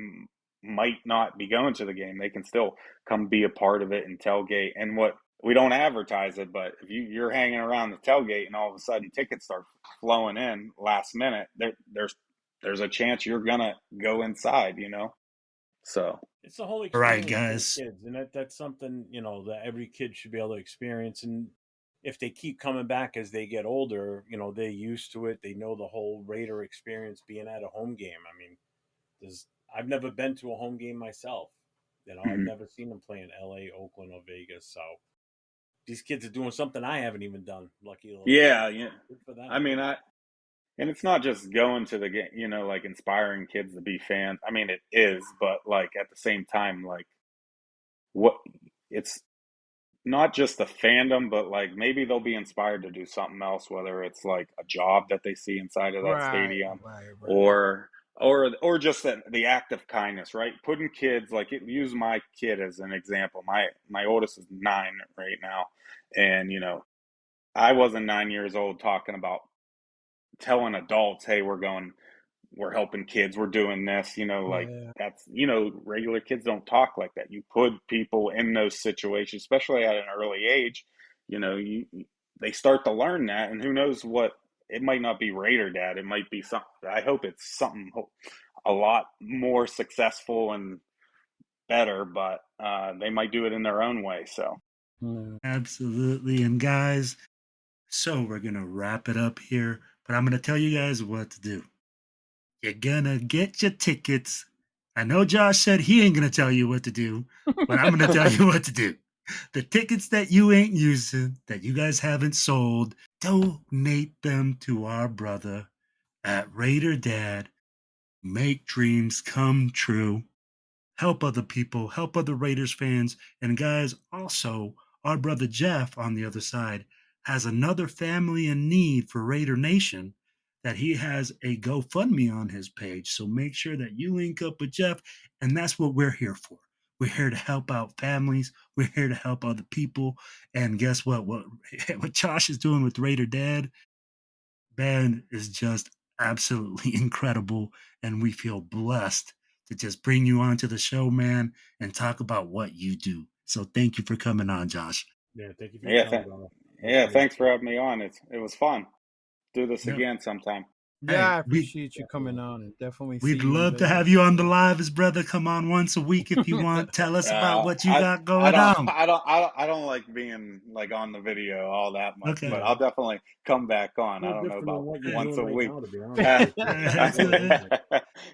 Speaker 4: might not be going to the game. They can still come be a part of it and tailgate. And what we don't advertise it, but if you're hanging around the tailgate and all of a sudden tickets start flowing in last minute, there's a chance you're gonna go inside, So
Speaker 2: It's the whole
Speaker 1: All right,
Speaker 2: experience for the
Speaker 1: guys.
Speaker 2: kids, and that's something that every kid should be able to experience. And if they keep coming back as they get older, they're used to it. They know the whole Raider experience being at a home game. I mean, I've never been to a home game myself. I've
Speaker 4: mhm.
Speaker 2: never seen them play in L.A., Oakland, or Vegas. So these kids are doing something I haven't even done. Lucky little kids.
Speaker 4: Yeah, yeah.
Speaker 2: Good for them.
Speaker 4: I mean, and it's not just going to the game, like inspiring kids to be fans. I mean, it is, but like at the same time, like what it's not just the fandom, but like maybe they'll be inspired to do something else, whether it's like a job that they see inside of that
Speaker 3: Right,
Speaker 4: stadium,
Speaker 3: right.
Speaker 4: or just the act of kindness, right? Putting kids, like use my kid as an example. My oldest is 9 right now, and I wasn't 9 years old talking about telling adults, hey, we're helping kids, we're doing this, like
Speaker 3: Yeah.
Speaker 4: that's, regular kids don't talk like that. You put people in those situations, especially at an early age, they start to learn that. And who knows what, it might not be Raider Dad. It might be something, I hope it's something a lot more successful and better, but they might do it in their own way. So,
Speaker 3: Yeah.
Speaker 1: Absolutely. And guys, So we're going to wrap it up here, but I'm going to tell you guys what to do. You're going to get your tickets. I know Josh said he ain't going to tell you what to do, but I'm going to tell you what to do. The tickets that you ain't using, that you guys haven't sold, donate them to our brother at Raider Dad. Make dreams come true. Help other people, help other Raiders fans. And guys, also, our brother Jeff on the other side has another family in need for Raider Nation that he has a GoFundMe on his page. So make sure that you link up with Jeff. And that's what we're here for. We're here to help out families. We're here to help other people. And guess what? What Josh is doing with Raider Dad, man, is just absolutely incredible. And we feel blessed to just bring you onto the show, man, and talk about what you do. So thank you for coming on, Josh.
Speaker 2: Yeah, thank you for your time, brother.
Speaker 4: Thanks for having me on. It was fun. Do this again sometime.
Speaker 3: Yeah,
Speaker 1: Hey,
Speaker 3: I appreciate you coming on and definitely
Speaker 1: We'd
Speaker 3: see you in
Speaker 1: love to
Speaker 3: Vegas.
Speaker 1: have you on the live as brother. Come on once a week if you want. Tell us about what you got going on.
Speaker 4: I don't like being like on the video all that much,
Speaker 1: Okay.
Speaker 4: but I'll definitely come back on. I don't know about once a week.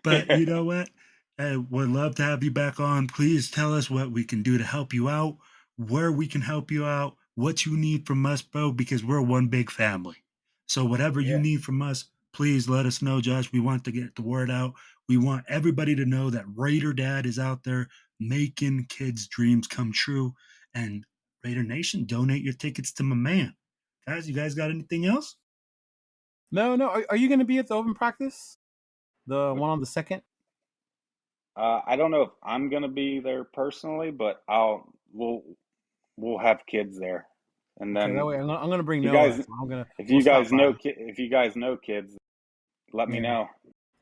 Speaker 1: But you know what? We'd love to have you back on. Please tell us what we can do to help you out, where we can help you out, what you need from us, bro, because we're one big family. So whatever you need from us, please let us know, Josh. We want to get the word out. We want everybody to know that Raider Dad is out there making kids' dreams come true. And Raider Nation, donate your tickets to my man. Guys, you guys got anything else?
Speaker 3: No. Are you going to be at the open practice? The one on the 2nd?
Speaker 4: I don't know if I'm gonna be there personally, but we'll have kids there, and then
Speaker 3: that way I'm gonna bring
Speaker 4: you
Speaker 3: Noah.
Speaker 4: guys,
Speaker 3: So
Speaker 4: if you guys know kids, let me know.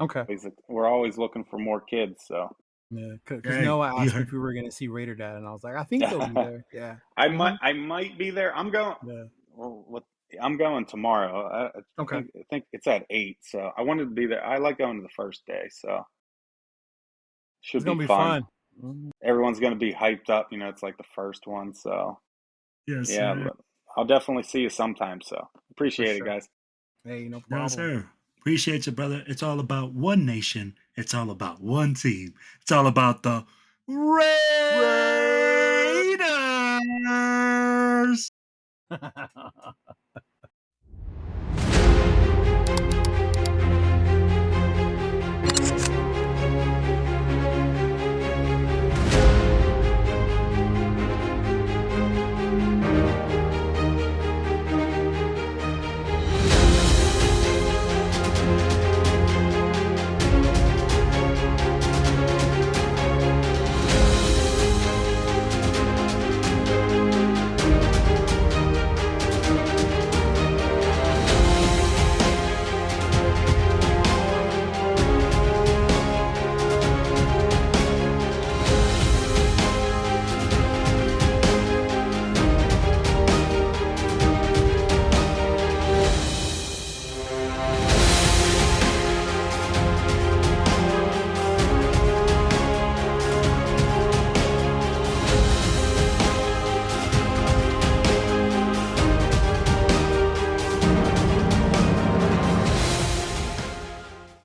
Speaker 3: Okay.
Speaker 4: We're always looking for more kids, so.
Speaker 3: Yeah, because Noah asked if we were gonna see Raider Dad, and I was like, I think they'll be there. Yeah,
Speaker 4: I might be there. I'm going.
Speaker 3: Yeah.
Speaker 4: Well, I'm going tomorrow. I think it's at 8, so I wanted to be there. I like going to the first day, so should be fun. Everyone's gonna be hyped up. You know, it's like the first one, so
Speaker 1: yes,
Speaker 4: yeah.
Speaker 1: Sir.
Speaker 4: But I'll definitely see you sometime. So appreciate it, guys.
Speaker 3: Hey, no problem.
Speaker 1: No, sir. Appreciate you, brother. It's all about one nation. It's all about one team. It's all about the Raiders.